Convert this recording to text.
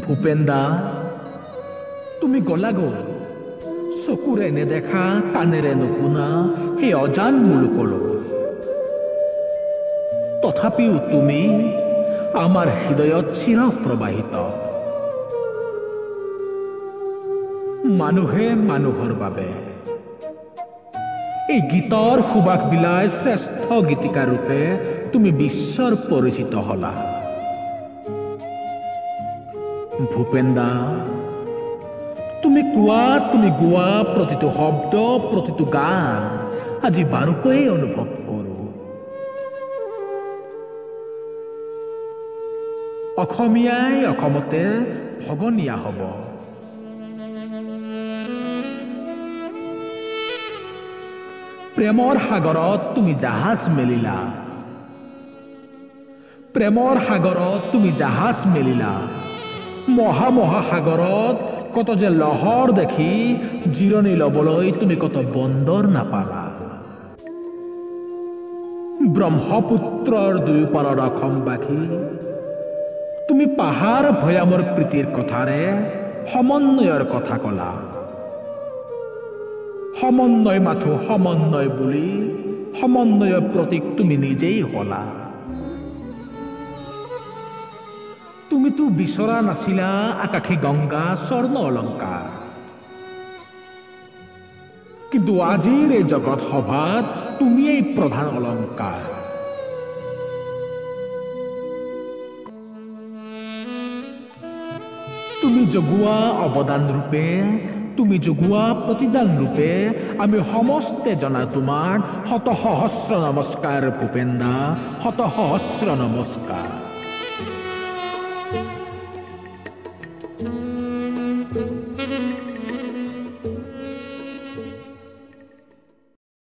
ভূপেন দা, তুমি গলা গ'ল চকুৰে নেদেখা কাণেৰে নুশুনা সেই অজান মুলুকলৈ। তথাপিও তুমি আমাৰ হৃদয়ত চিৰ প্ৰবাহিত। মানুহে মানুহৰ বাবে এই গীতৰ সুবাস বিলাই শ্ৰেষ্ঠ গীতিকা ৰূপে তুমি বিশ্বৰ পৰিচিত হলা। ভূপেন দা, তুমি গোৱা প্ৰতিটো শব্দ, প্ৰতিটো গান আজি বাৰুকৈ অনুভৱ কৰো। অসমীয়াই অসমতে ভগনীয়া হব। প্ৰেমৰ সাগৰত তুমি জাহাজ মেলিলা, প্ৰেমৰ সাগৰত তুমি জাহাজ মেলিলা। মহাসাগৰত কত যে লহৰ দেখি জিৰণি লবলৈ তুমি কত বন্দৰ নাপালা। ব্ৰহ্মপুত্ৰৰ দুয়োপাৰৰ অসমবাসী তুমি পাহাৰ ভৈয়ামৰ প্ৰীতিৰ কথাৰে সমন্বয়ৰ কথা কলা। সমন্বয় মাথো সমন্বয় বুলি সমন্বয়ৰ প্ৰতীক তুমি নিজেই হলা। তুমিতো বিচৰা নাছিলা আকাশী গংগা স্বৰ্ণ অলংকাৰ, কিন্তু আজিৰ এই জগত সভাত তুমিয়েই প্ৰধান অলংকাৰ। তুমি জগোৱা অৱদান ৰূপে, তুমি জগোৱা প্ৰতিদান ৰূপে আমি সমস্তে জনা তোমাক শত সহস্ৰ নমস্কাৰ ভূপেন দা, শত সহস্ৰ নমস্কাৰ।